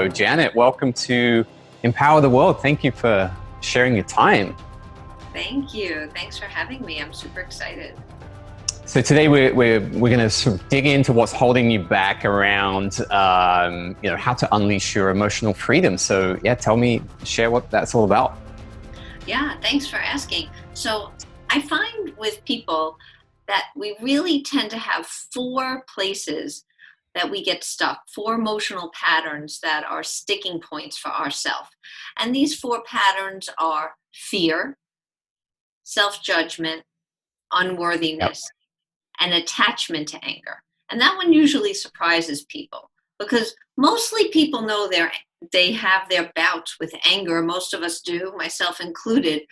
So Janet, welcome to Empower the World. Thank you for sharing your time. Thank you. Thanks for having me. I'm super excited. So today we're going to sort of dig into what's holding you back around, how to unleash your emotional freedom. So yeah, share what that's all about. Yeah, thanks for asking. So I find with people that we really tend to have four places that we get stuck, four emotional patterns that are sticking points for ourselves. And these four patterns are fear, self-judgment, Yep. unworthiness, and attachment to anger. And that one usually surprises people because mostly people know they have their bouts with anger. Most of us do, myself included.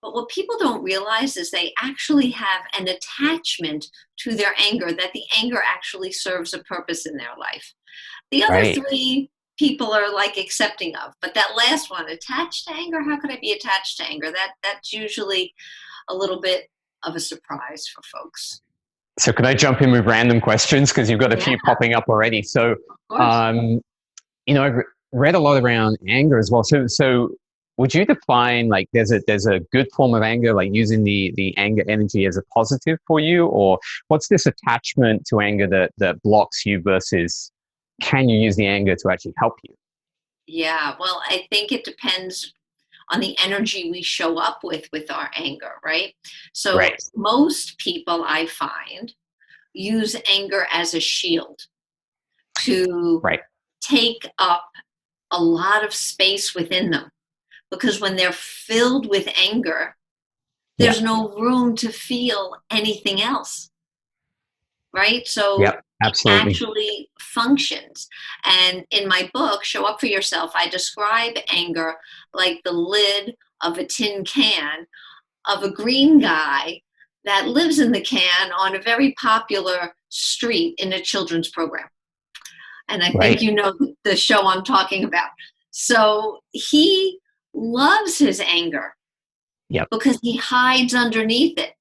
But what people don't realize is they actually have an attachment to their anger, that the anger actually serves a purpose in their life. The other Right. three people are like accepting of, but that last one, attached to anger, how could I be attached to anger? That's usually a little bit of a surprise for folks. So could I jump in with random questions? Because you've got a Yeah, few popping up already. So, of course. I've read a lot around anger as well. So would you define like there's a good form of anger, like using the anger energy as a positive for you, or what's this attachment to anger that blocks you versus can you use the anger to actually help you? Yeah, well, I think it depends on the energy we show up with our anger, right? So Right. most people I find use anger as a shield to Right. take up a lot of space within them because when they're filled with anger, Yeah. there's no room to feel anything else, right? So Yeah. it Absolutely. actually functions. And in my book, Show Up for Yourself, I describe anger like the lid of a tin can of a green guy that lives in the can on a very popular street in a children's program. And I think Right. you know the show I'm talking about. So he loves his anger Yep. because he hides underneath it.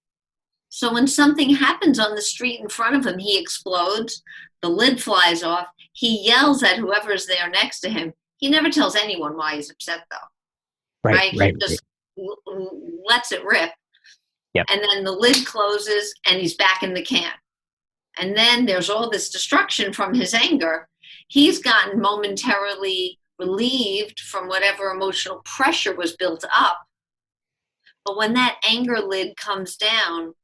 So when something happens on the street in front of him, he explodes, the lid flies off, he yells at whoever's there next to him. He never tells anyone why he's upset, though, Right. right? Right. He Right. just lets it rip. Yep. And then the lid closes and he's back in the can. And then there's all this destruction from his anger. He's gotten momentarily relieved from whatever emotional pressure was built up. But when that anger lid comes down,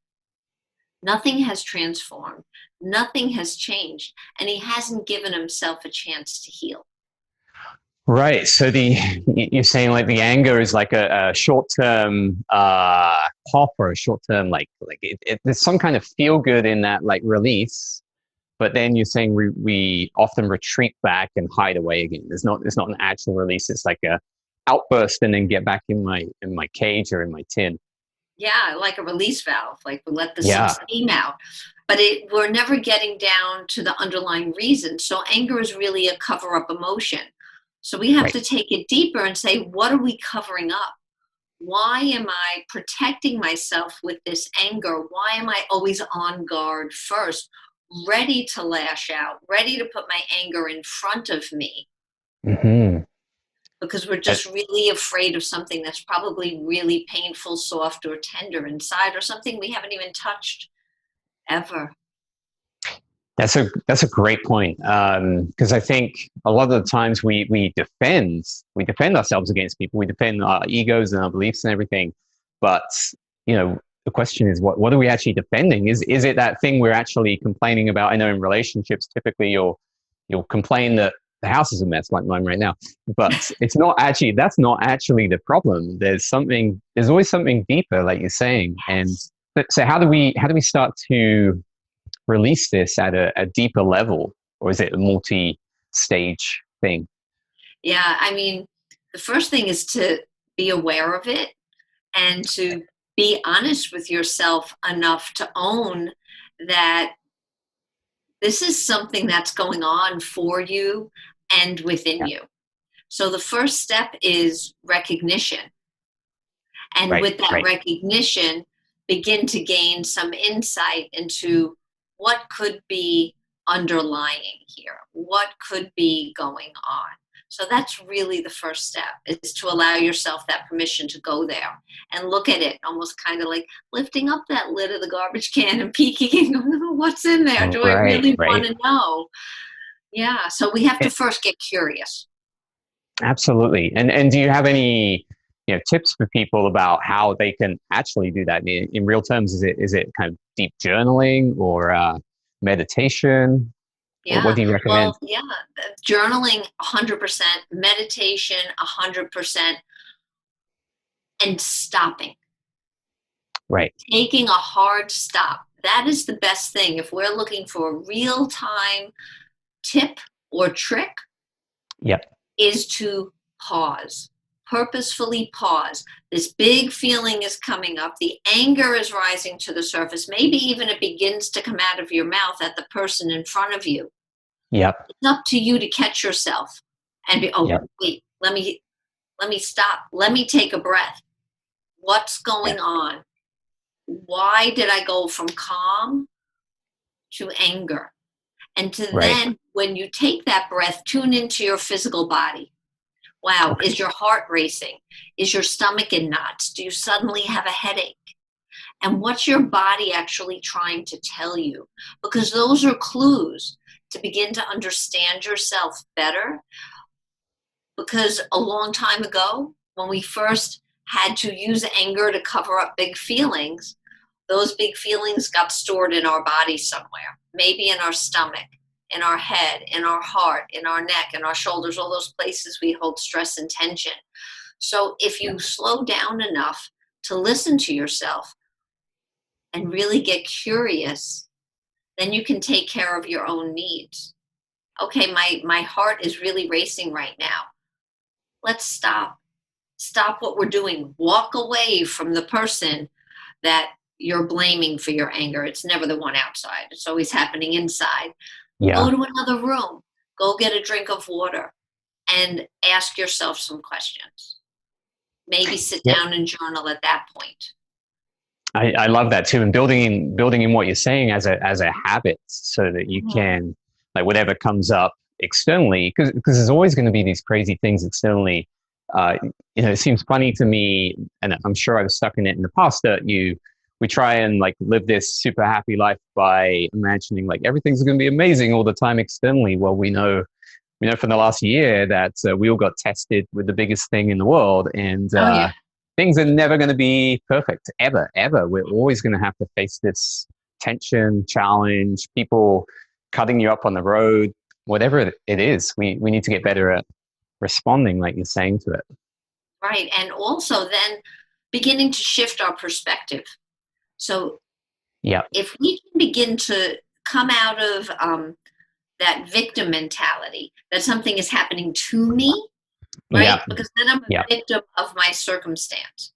nothing has transformed, nothing has changed, and he hasn't given himself a chance to heal. Right. So you're saying like the anger is like a short-term pop or a short-term there's some kind of feel good in that like release, but then you're saying we often retreat back and hide away again. It's not an actual release. It's like a outburst and then get back in my cage or in my tin. Yeah, like a release valve, like we let the some Yeah. steam out. But we're never getting down to the underlying reason. So anger is really a cover up emotion. So we have Right. to take it deeper and say, what are we covering up? Why am I protecting myself with this anger? Why am I always on guard first, ready to lash out, ready to put my anger in front of me? Mm-hmm. Because we're just really afraid of something that's probably really painful, soft, or tender inside, or something we haven't even touched ever. That's a great point, because I think a lot of the times we defend ourselves against people, we defend our egos and our beliefs and everything, but the question is what are we actually defending? Is it that thing we're actually complaining about? I know in relationships typically you'll complain that the house is a mess like mine right now, but that's not actually the problem. There's always something deeper, like you're saying. And so how do we start to release this at a deeper level, or is it a multi-stage thing? Yeah, I mean, the first thing is to be aware of it and to be honest with yourself enough to own that this is something that's going on for you and within Yeah. you. So the first step is recognition. And Right. with that Right. recognition, begin to gain some insight into what could be underlying here, what could be going on. So that's really the first step, is to allow yourself that permission to go there and look at it, almost kind of like lifting up that lid of the garbage can and peeking and going, oh, what's in there? Do I Right, really want right. to know? Yeah. So we have to first get curious. Absolutely. And do you have any, tips for people about how they can actually do that in real terms? Is it kind of deep journaling or meditation? What Yeah. do you recommend? Well, yeah. Journaling 100%, meditation 100%, and stopping. Right. Taking a hard stop. That is the best thing. If we're looking for a real time tip or trick, Yep. is to pause, purposefully pause. This big feeling is coming up. The anger is rising to the surface. Maybe even it begins to come out of your mouth at the person in front of you. Yep. It's up to you to catch yourself and be, oh, Yep. wait, let me stop. Let me take a breath. What's Yeah. going on? Why did I go from calm to anger? And to Right. then, when you take that breath, tune into your physical body. Wow, Okay. is your heart racing? Is your stomach in knots? Do you suddenly have a headache? And what's your body actually trying to tell you? Because those are clues to begin to understand yourself better. Because a long time ago, when we first had to use anger to cover up big feelings, those big feelings got stored in our body somewhere, maybe in our stomach, in our head, in our heart, in our neck, in our shoulders, all those places we hold stress and tension. So if Yeah. you slow down enough to listen to yourself and really get curious, then you can take care of your own needs. Okay, my heart is really racing right now. Let's stop. Stop what we're doing. Walk away from the person that you're blaming for your anger. It's never the one outside. It's always happening inside. Go Yeah. to another room. Go get a drink of water and ask yourself some questions. Maybe sit Yeah. down and journal at that point. I love that too, and building in what you're saying as a habit, so that you Mhm. can, like, whatever comes up externally, because there's always going to be these crazy things externally. Uh, it seems funny to me, and I'm sure I was stuck in it in the past, that we try and like live this super happy life by imagining like everything's going to be amazing all the time externally. Well, we know from the last year that we all got tested with the biggest thing in the world, and Oh, yeah. things are never going to be perfect, ever, ever. We're always going to have to face this tension, challenge, people cutting you up on the road, whatever it is. We need to get better at responding, like you're saying, to it. Right. And also then beginning to shift our perspective. So Yeah. if we can begin to come out of that victim mentality, that something is happening to me, right? Yeah. Because then I'm a Yeah. victim of my circumstance,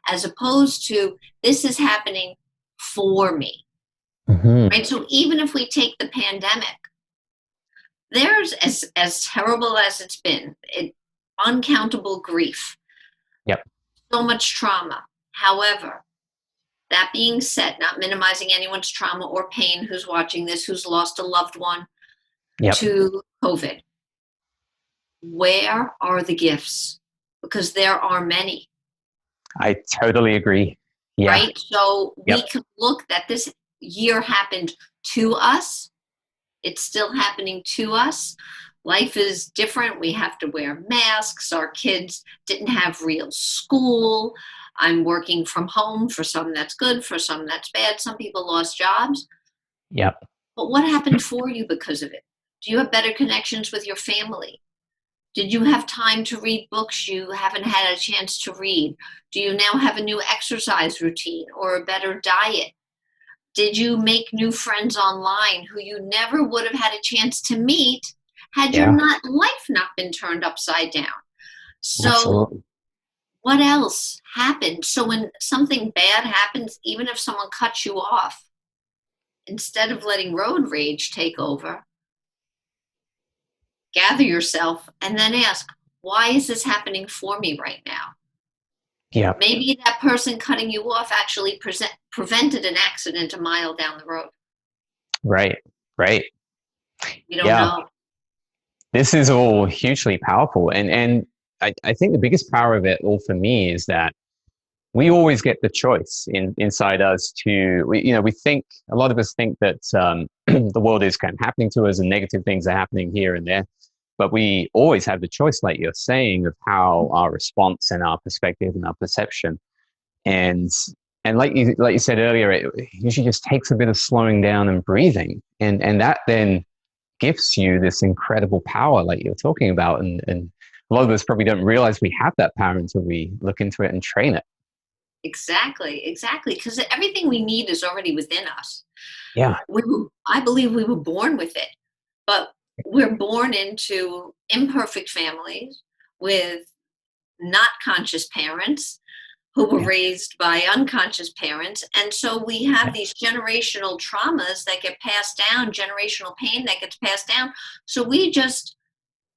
as opposed to this is happening for me, Hmm. right? So even if we take the pandemic, there's as terrible as it's been, uncountable grief, Yep. so much trauma. However, that being said, not minimizing anyone's trauma or pain who's watching this, who's lost a loved one Yep. to COVID, where are the gifts? Because there are many, I totally agree. Yeah. right? So we Yep. can look that this year happened to us. It's still happening to us. Life is different. We have to wear masks. Our kids didn't have real school. I'm working from home. For some, that's good. For some, that's bad. Some people lost jobs. Yep. But what happened for you because of it? Do you have better connections with your family? Did you have time to read books you haven't had a chance to read? Do you now have a new exercise routine or a better diet? Did you make new friends online who you never would have had a chance to meet had your Yeah. life not been turned upside down? So, Absolutely. what else happened? So, when something bad happens, even if someone cuts you off, instead of letting road rage take over, gather yourself and then ask, why is this happening for me right now? Yep. Maybe that person cutting you off actually prevented an accident a mile down the road. Right. Right. You don't Yeah. know. this is all hugely powerful. And I think the biggest power of it all for me is that we always get the choice inside us to, we think, a lot of us think that the world is kind of happening to us and negative things are happening here and there. But we always have the choice, like you're saying, of how our response and our perspective and our perception. And like you said earlier, it usually just takes a bit of slowing down and breathing. And that then gives you this incredible power like you're talking about. And a lot of us probably don't realize we have that power until we look into it and train it. Exactly. Because everything we need is already within us. Yeah. I believe we were born with it, but we're born into imperfect families with not conscious parents who were raised by unconscious parents. And so we have these generational traumas that get passed down, generational pain that gets passed down. So we just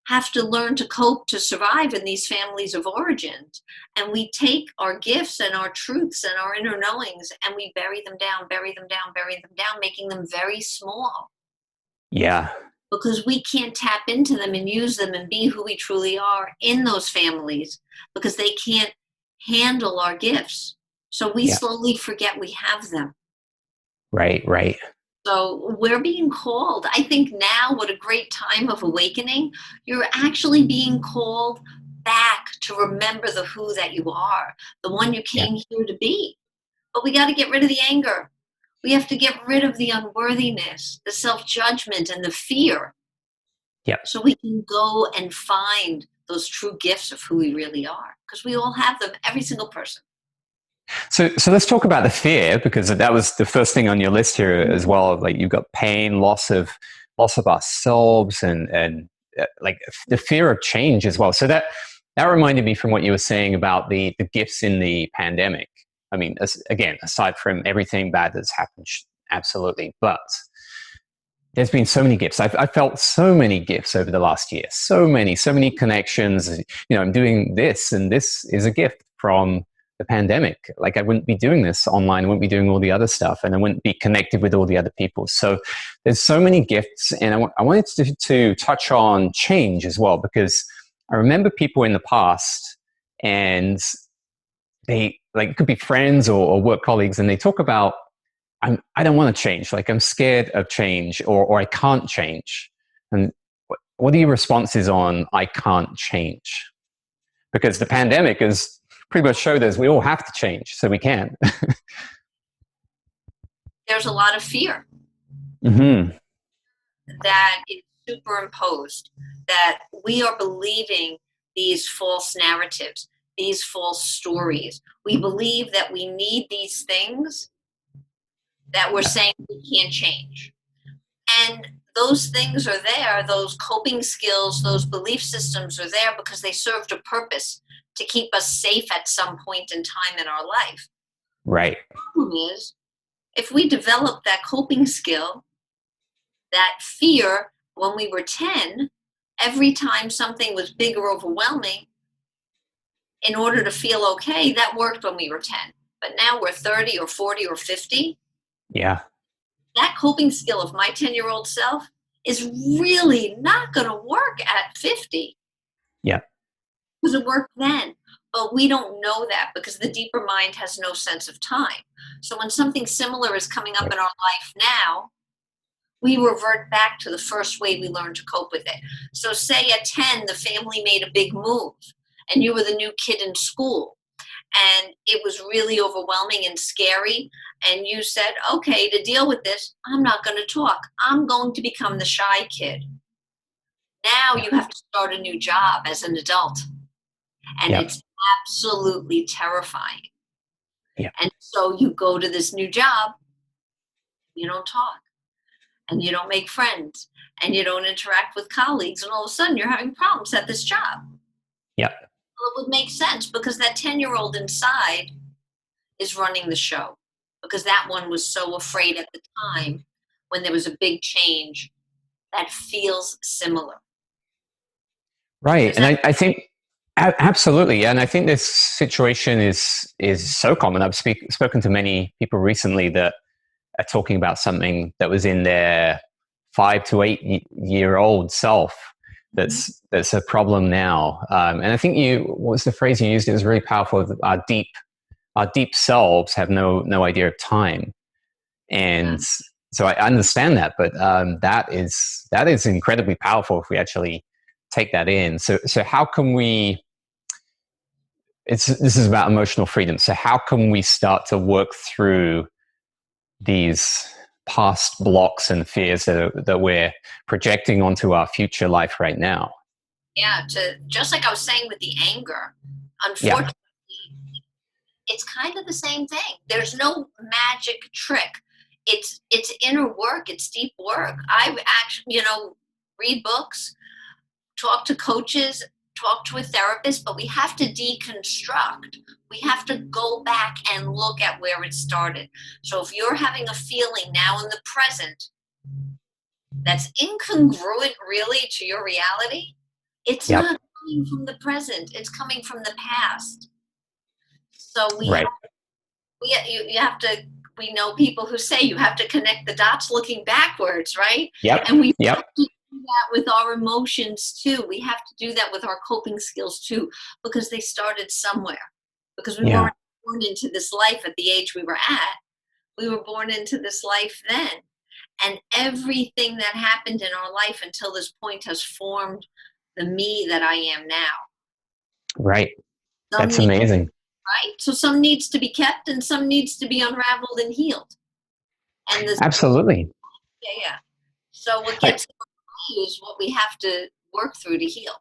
have to learn to cope to survive in these families of origins. And we take our gifts and our truths and our inner knowings and we bury them down, making them very small. Yeah. Because we can't tap into them and use them and be who we truly are in those families because they can't handle our gifts. So we slowly forget we have them. Right. So we're being called. I think now, what a great time of awakening. You're actually being called back to remember the who that you are, the one you came here to be. But we got to get rid of the anger. We have to get rid of the unworthiness, the self-judgment, and the fear. So we can go and find those true gifts of who we really are, because we all have them, every single person. So let's talk about the fear, because that was the first thing on your list here as well. Like you've got pain, loss of ourselves, and like the fear of change as well. So that reminded me from what you were saying about the gifts in the pandemic. I mean, again, aside from everything bad that's happened, absolutely, but there's been so many gifts. I've felt so many gifts over the last year. So many connections. I'm doing this, and this is a gift from the pandemic. Like I wouldn't be doing this online, I wouldn't be doing all the other stuff, and I wouldn't be connected with all the other people. So there's so many gifts, and I wanted to touch on change as well, because I remember people in the past, and they, like, it could be friends or work colleagues, and they talk about, I don't want to change. Like I'm scared of change, or I can't change. And what are your responses on I can't change? Because the pandemic has pretty much showed us we all have to change, so we can. There's a lot of fear that is superimposed, that we are believing these false narratives, these false stories. We believe that we need these things that we're saying we can't change. And those things are there, those coping skills, those belief systems are there because they served a purpose to keep us safe at some point in time in our life. Right. The problem is, if we develop that coping skill, that fear when we were 10, every time something was big or overwhelming, in order to feel okay, that worked when we were 10. But now we're 30 or 40 or 50. Yeah. That coping skill of my 10-year-old self is really not going to work at 50. Yeah. Because it worked then. But we don't know that because the deeper mind has no sense of time. So when something similar is coming up in our life now, we revert back to the first way we learned to cope with it. So say at 10, the family made a big move and you were the new kid in school. And it was really overwhelming and scary. And you said, okay, to deal with this, I'm not going to talk. I'm going to become the shy kid. Now you have to start a new job as an adult. And it's absolutely terrifying. And so you go to this new job, you don't talk, and you don't make friends, and you don't interact with colleagues, and all of a sudden you're having problems at this job. Well, it would make sense because that 10-year-old inside is running the show, because that one was so afraid at the time when there was a big change that feels similar. Right. And I think absolutely. And I think this situation is so common. I've spoken to many people recently that are talking about something that was in their 5 to 8 year old self that's a problem now. And I think what was the phrase you used? It was really powerful. Our deep selves have no idea of time. And so I understand that, but that is incredibly powerful if we actually take that in. So how can we? This is about emotional freedom. So how can we start to work through these past blocks and fears that we're projecting onto our future life right now? Yeah, just like I was saying with the anger, Yeah. unfortunately, it's kind of the same thing. There's no magic trick. It's inner work. It's deep work. I've actually, read books, talk to coaches, talk to a therapist, but we have to deconstruct. We have to go back and look at where it started. So if you're having a feeling now in the present that's incongruent really to your reality, it's Yep. not coming from the present. It's coming from the past. So Right. you have to, we know people who say you have to connect the dots looking backwards, right? Yep. And we Yep. have to do that with our emotions too. We have to do that with our coping skills too, because they started somewhere. Because we weren't born into this life at the age we were at. We were born into this life then. And everything that happened in our life until this point has formed the me that I am now. Right. That's Some amazing. right? So some needs to be kept and some needs to be unraveled and healed. And this, Absolutely. yeah. So what gets is what we have to work through to heal.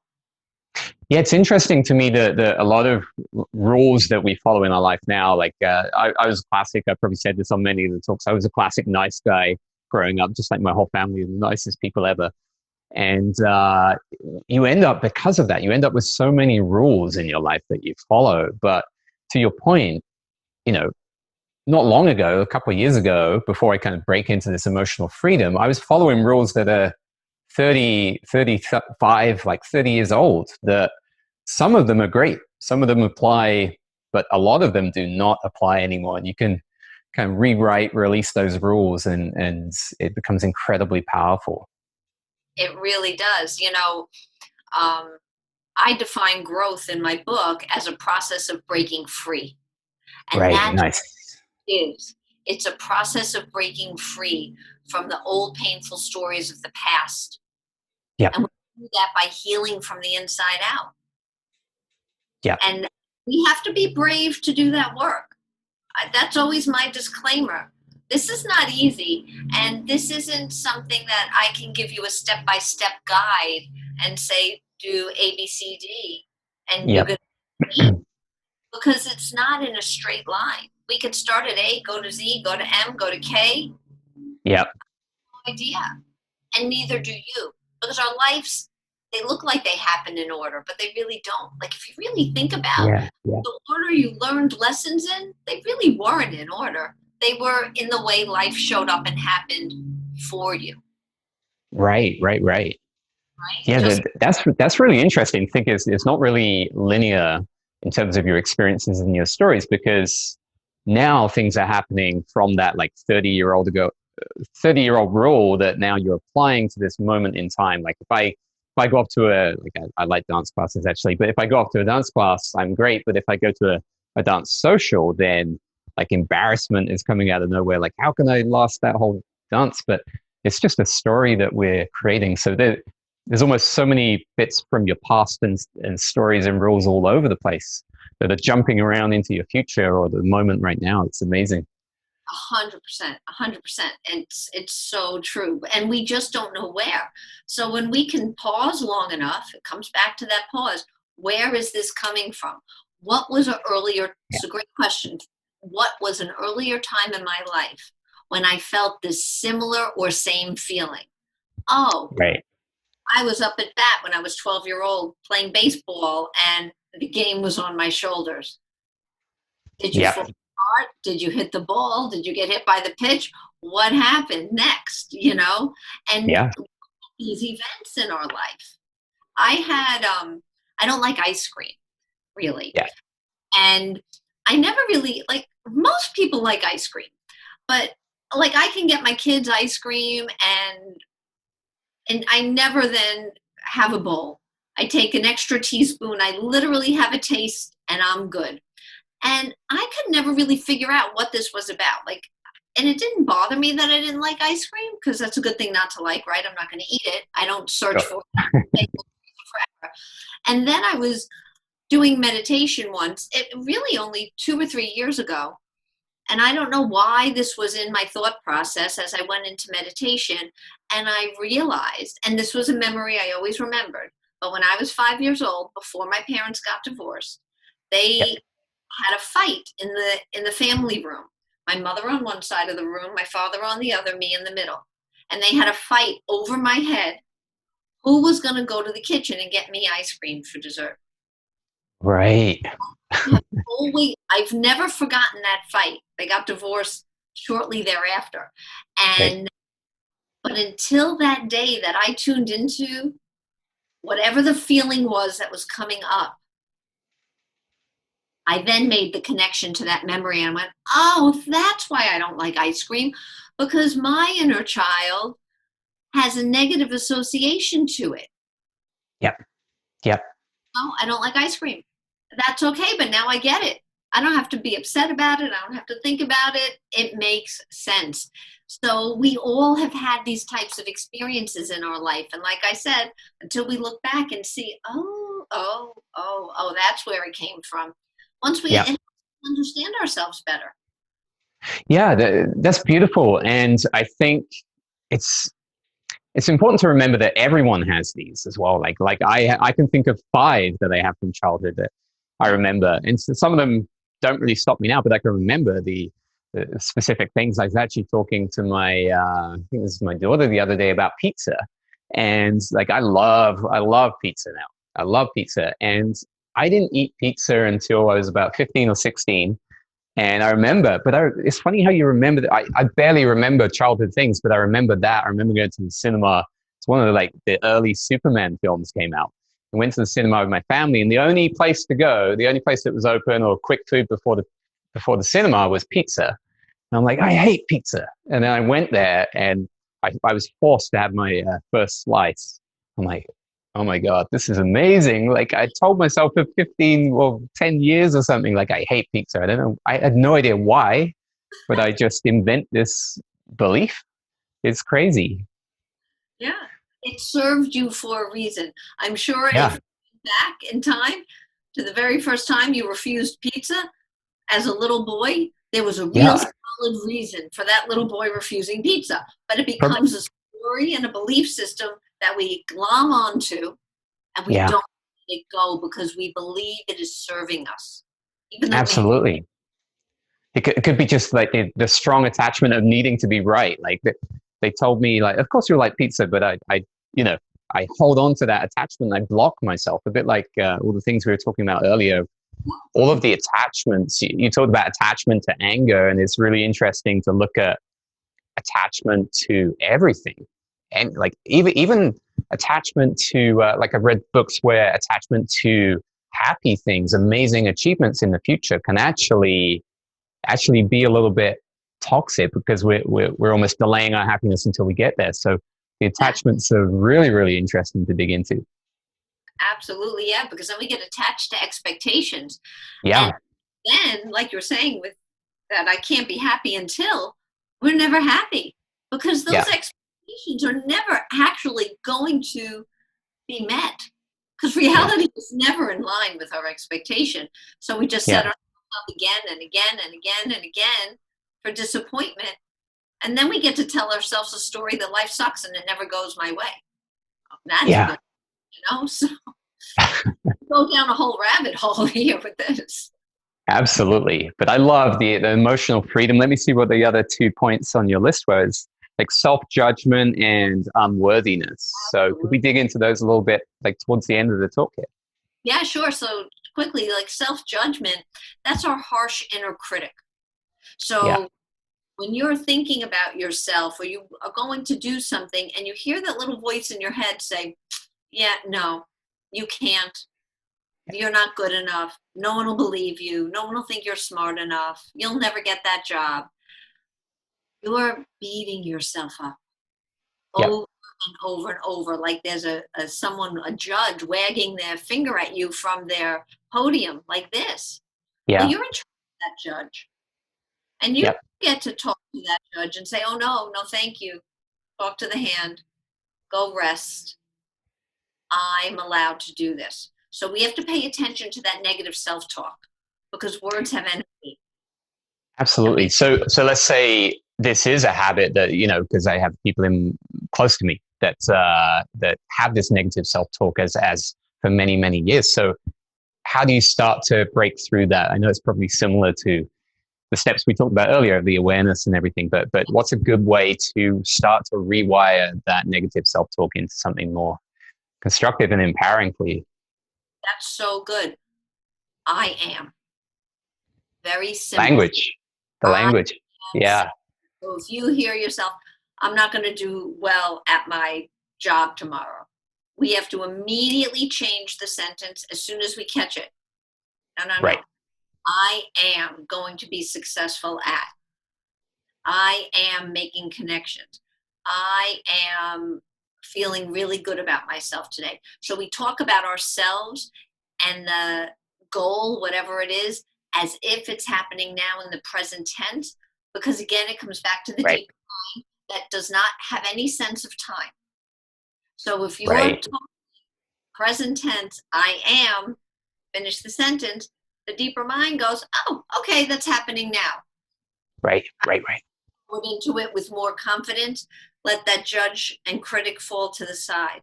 Yeah, it's interesting to me that a lot of rules that we follow in our life now, like I was classic, I probably said this on many of the talks, I was a classic nice guy growing up, just like my whole family, the nicest people ever. And you end up, because of that, you end up with so many rules in your life that you follow. But to your point, not long ago, a couple of years ago, before I kind of break into this emotional freedom, I was following rules that are 30, 35, like 30 years old. That some of them are great. Some of them apply, but a lot of them do not apply anymore. And you can kind of release those rules, and it becomes incredibly powerful. It really does. I define growth in my book as a process of breaking free. And Right. that Nice. is, it's a process of breaking free from the old painful stories of the past. Yeah. And we do that by healing from the inside out. Yeah. And we have to be brave to do that work. That's always my disclaimer. This is not easy, and this isn't something that I can give you a step-by-step guide and say, do A, B, C, D, and you're Yep. going to eat, because it's not in a straight line. We could start at A, go to Z, go to M, go to K. Yep. No idea. And neither do you, because our lives, they look like they happen in order, but they really don't. Like, if you really think about the order you learned lessons in, they really weren't in order. They were in the way life showed up and happened for you. Right. Right? Yeah, that's really interesting. I think it's not really linear in terms of your experiences and your stories, because now things are happening from that like 30-year-old rule that now you're applying to this moment in time. Like if I go up to I like dance classes actually, but if I go up to a dance class, I'm great. But if I go to a dance social, then like embarrassment is coming out of nowhere. Like, how can I last that whole dance? But it's just a story that we're creating. So there's almost so many bits from your past and stories and rules all over the place that are jumping around into your future or the moment right now. It's amazing. 100%, 100%. It's so true. And we just don't know where. So when we can pause long enough, it comes back to that pause. Where is this coming from? What was an earlier, it's a great question. What was an earlier time in my life when I felt this similar or same feeling? Oh, Right. I was up at bat when I was 12-year-old playing baseball and the game was on my shoulders. Did you Yeah. fall apart? Did you hit the ball? Did you get hit by the pitch? What happened next? And Yeah. these events in our life. I don't like ice cream, really. Yeah. And I never really, like, most people like ice cream, but like I can get my kids ice cream and I never then have a bowl. I take an extra teaspoon. I literally have a taste and I'm good. And I could never really figure out what this was about. Like, and it didn't bother me that I didn't like ice cream because that's a good thing not to like, right? I'm not going to eat it. I don't search for it forever. And then I was doing meditation once, it really only 2 or 3 years ago. And I don't know why this was in my thought process as I went into meditation. And I realized, and this was a memory I always remembered, but when I was 5 years old, before my parents got divorced, Yep. they had a fight in the family room. My mother on one side of the room, my father on the other, me in the middle. And they had a fight over my head. Who was going to go to the kitchen and get me ice cream for dessert? Right. I've never forgotten that fight. They got divorced shortly thereafter. Right. And but until that day that I tuned into whatever the feeling was that was coming up, I then made the connection to that memory and went, oh, that's why I don't like ice cream, because my inner child has a negative association to it. Yep. Yep. Oh, I don't like ice cream. That's okay, but now I get it. I don't have to be upset about it. I don't have to think about it. It makes sense. So we all have had these types of experiences in our life. And like I said, until we look back and see, oh, that's where it came from. Once we Yep. understand ourselves better. Yeah, that's beautiful. And I think it's it's important to remember that everyone has these as well. Like I can think of 5 that I have from childhood that I remember, and so some of them don't really stop me now, but I can remember the specific things. I was actually talking to my I think this is my daughter the other day about pizza, and like I love pizza now. I love pizza, and I didn't eat pizza until I was about 15 or 16. And I remember, but it's funny how you remember that. I barely remember childhood things, but I remember that. I remember going to the cinema. It's one of the early Superman films came out. I went to the cinema with my family, and the only place to go, the only place that was open or quick food before the cinema was pizza. And I'm like, I hate pizza. And then I went there, and I was forced to have my first slice. I'm like, oh my God, this is amazing. Like I told myself for 15 or 10 years or something, like I hate pizza. I don't know. I had no idea why, but I just invent this belief. It's crazy. Yeah. It served you for a reason. I'm sure if Yeah. back in time to the very first time you refused pizza as a little boy, there was a real Yeah. solid reason for that little boy refusing pizza. But it From, becomes a story and a belief system that we glom onto and we yeah, don't let it go because we believe it is serving us. Even though we absolutely. It could be just like the strong attachment of needing to be right. Like they told me, like, of course you like pizza, but you know, I hold on to that attachment. I block myself a bit like all the things we were talking about earlier. All of the attachments you talked about attachment to anger, and it's really interesting to look at attachment to everything, and like even attachment to like I've read books where attachment to happy things, amazing achievements in the future can actually be a little bit toxic because we're almost delaying our happiness until we get there. So the attachments are really, really interesting to dig into. absolutely, yeah, because then we get attached to expectations. And Yeah. then, like you're saying, with that, I can't be happy until we're never happy because those Yeah. expectations are never actually going to be met because Yeah. reality is never in line with our expectation. So we just set Yeah. ourselves up again and again and again and again for disappointment. And then we get to tell ourselves a story that life sucks and it never goes my way. That's Yeah. good, So go down a whole rabbit hole here with this. Absolutely. But I love the emotional freedom. Let me see what the other 2 points on your list was, like self-judgment and unworthiness. So could we dig into those a little bit, like towards the end of the talk here? Yeah, sure. So quickly, like self-judgment, that's our harsh inner critic. Yeah. So when you're thinking about yourself or you are going to do something and you hear that little voice in your head say, yeah, no, you can't. You're not good enough. No one will believe you. No one will think you're smart enough. You'll never get that job. You're beating yourself up Yeah. over and over and over, like there's a judge wagging their finger at you from their podium like this. Well, Yeah. you're in charge of that judge. And you Yep. get to talk to that judge and say, oh, no, thank you. Talk to the hand. Go rest. I'm allowed to do this. So we have to pay attention to that negative self-talk because words have energy. Absolutely. So let's say this is a habit that, because I have people close to me that have this negative self-talk as for many, many years. So how do you start to break through that? I know it's probably similar to the steps we talked about earlier, the awareness and everything, but what's a good way to start to rewire that negative self-talk into something more constructive and empowering for you? That's so good. I am. Very simple. The language. Yeah. So if you hear yourself, I'm not going to do well at my job tomorrow, we have to immediately change the sentence as soon as we catch it. No. Right. I am going to be successful at. I am making connections. I am feeling really good about myself today. So we talk about ourselves and the goal, whatever it is, as if it's happening now in the present tense, because again, it comes back to the Right. deep mind that does not have any sense of time. So if you're Right. talking present tense, I am, finish the sentence, the deeper mind goes, oh, okay, that's happening now. Right. Put into it with more confidence, let that judge and critic fall to the side.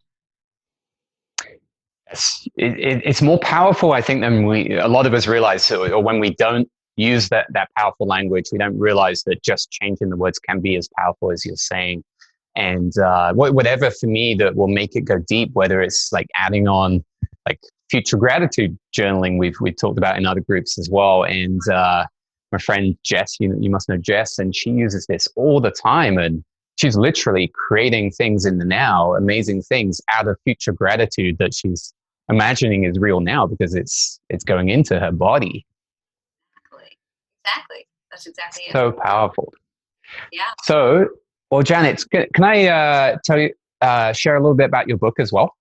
It's more powerful, I think, than a lot of us realize, or when we don't use that powerful language, we don't realize that just changing the words can be as powerful as you're saying. And whatever for me that will make it go deep, whether it's like adding on like future gratitude journaling, we've talked about in other groups as well. And my friend Jess, you must know Jess, and she uses this all the time, and she's literally creating things in the now, amazing things out of future gratitude that she's imagining is real now because it's going into her body. Exactly. That's exactly it. So powerful. Yeah. So, well, Janet, can I share a little bit about your book as well?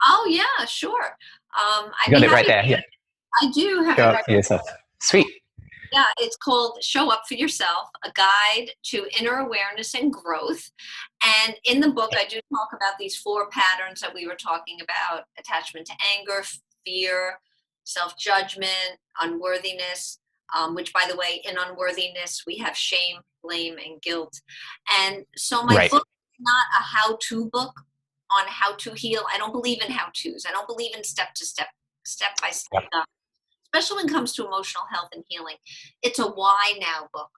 Oh yeah, sure. You got it right there. Yeah. I do have Show it up for yourself. Sweet. Yeah, it's called Show Up for Yourself, a guide to inner awareness and growth. And in the book, I do talk about these 4 patterns that we were talking about: attachment to anger, fear, self-judgment, unworthiness, which, by the way, in unworthiness, we have shame, blame, and guilt. And so my book is not a how-to book on how to heal. I don't believe in how-tos. I don't believe in step-by-step stuff, especially when it comes to emotional health and healing. It's a why now book.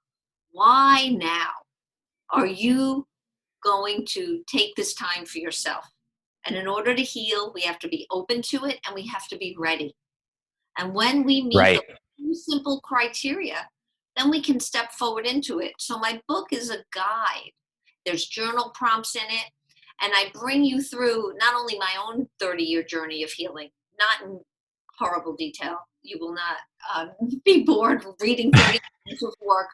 Why now are you going to take this time for yourself? And in order to heal, we have to be open to it and we have to be ready. And when we meet the simple criteria, then we can step forward into it. So my book is a guide. There's journal prompts in it. And I bring you through not only my own 30-year journey of healing, not in horrible detail. You will not be bored reading 30 years of work,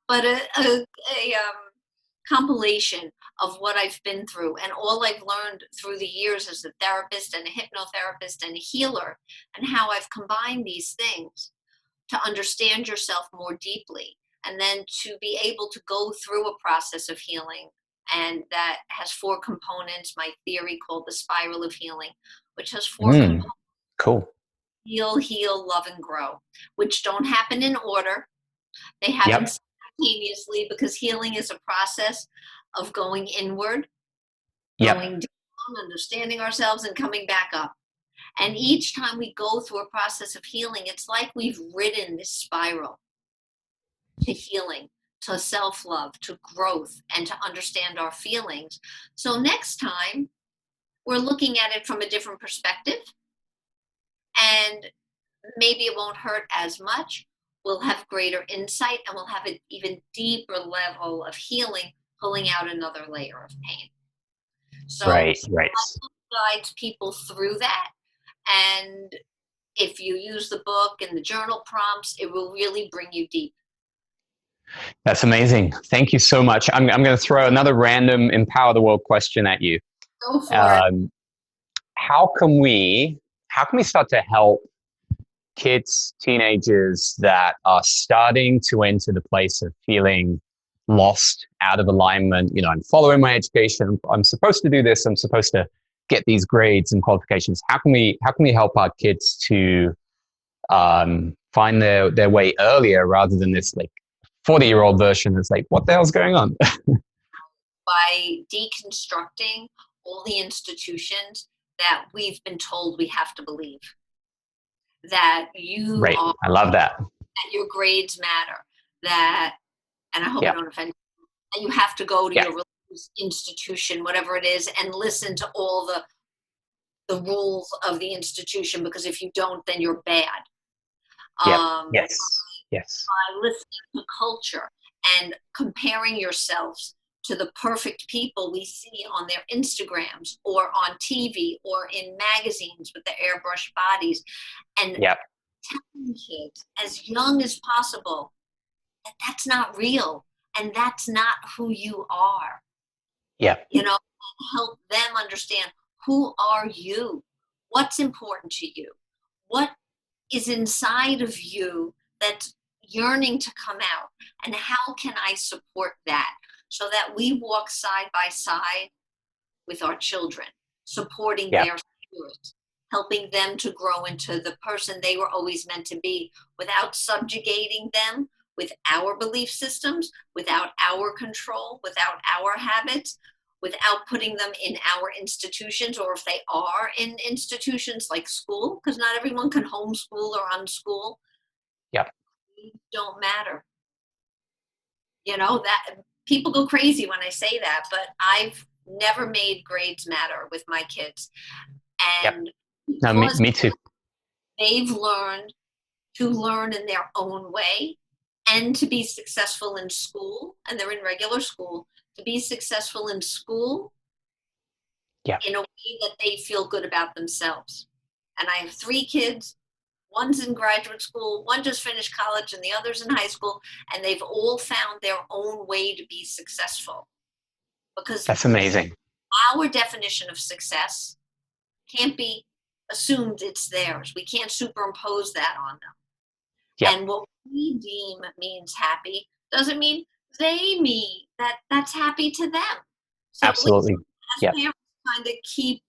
but a compilation of what I've been through and all I've learned through the years as a therapist and a hypnotherapist and a healer, and how I've combined these things to understand yourself more deeply, and then to be able to go through a process of healing. And that has 4 components, my theory called the spiral of healing, which has 4 components. Cool. Heal, love, and grow, which don't happen in order. They happen simultaneously, because healing is a process of going inward, going down, understanding ourselves, and coming back up. And each time we go through a process of healing, it's like we've ridden this spiral to healing, to self-love, to growth, and to understand our feelings. So next time, we're looking at it from a different perspective, and maybe it won't hurt as much. We'll have greater insight, and we'll have an even deeper level of healing, pulling out another layer of pain. So my book guides people through that. And if you use the book and the journal prompts, it will really bring you deep. That's amazing. Thank you so much. I'm going to throw another random Empower the World question at you. Go for it. Um, how can we start to help kids, teenagers that are starting to enter the place of feeling lost, out of alignment? I'm following my education. I'm supposed to do this. I'm supposed to get these grades and qualifications. How can we help our kids to find their way earlier rather than this like 40-year-old version that's like, what the hell's going on? By deconstructing all the institutions that we've been told we have to believe. That you Right. are, I love that. that your grades matter, that, and I hope I Yeah. don't offend you, that you have to go to Yeah. your religious institution, whatever it is, and listen to all the rules of the institution, because if you don't, then you're bad. Yeah. Um, Yes. Yes. by listening to culture and comparing yourselves to the perfect people we see on their Instagrams or on TV or in magazines with the airbrushed bodies, and Yeah. telling kids as young as possible that that's not real and that's not who you are. Yeah. Help them understand, who are you? What's important to you? What is inside of you that's yearning to come out? And how can I support that so that we walk side by side with our children, supporting Yeah. their spirit, helping them to grow into the person they were always meant to be without subjugating them with our belief systems, without our control, without our habits, without putting them in our institutions, or if they are in institutions like school, because not everyone can homeschool or unschool. Yeah. Don't matter. That people go crazy when I say that, but I've never made grades matter with my kids. Yep. And No, me, because me too. they've learned to learn in their own way and to be successful in school, and they're in regular school, to be successful in school Yeah. in a way that they feel good about themselves. And I have 3 kids. One's in graduate school, one just finished college, and the other's in high school, and they've all found their own way to be successful. Because That's amazing. our definition of success can't be assumed it's theirs. We can't superimpose that on them. Yeah. And what we deem means happy doesn't mean they mean that's happy to them. So Absolutely. as Yeah. parents, kind of keep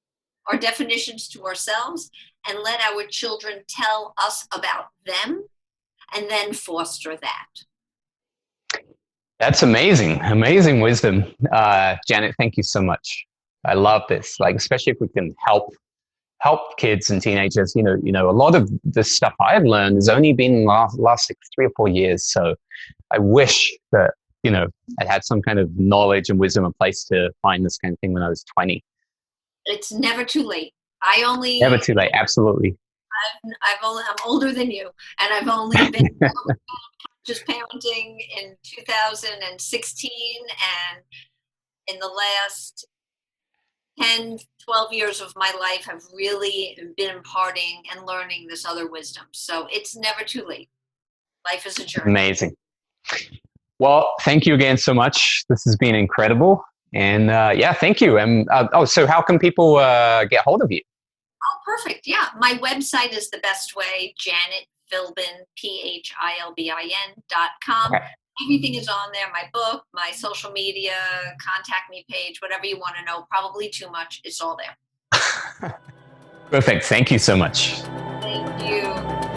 our definitions to ourselves and let our children tell us about them, and then foster that. That's amazing. Amazing wisdom. Janet, thank you so much. I love this. Like, especially if we can help kids and teenagers. A lot of the stuff I've learned has only been last 3 or 4 years. So I wish that, I'd had some kind of knowledge and wisdom in place to find this kind of thing when I was 20. It's never too late. Never too late. Absolutely. I'm older than you, and I've only been just parenting in 2016, and in the last 10, 12 years of my life have really been imparting and learning this other wisdom. So it's never too late. Life is a journey. Amazing. Well, thank you again so much. This has been incredible. And thank you. And so how can people get hold of you? Oh, perfect. Yeah. My website is the best way, Janet Philbin, PHILBIN.com. Okay. Everything is on there. My book, my social media, contact me page, whatever you want to know. Probably too much. It's all there. Perfect. Thank you so much. Thank you.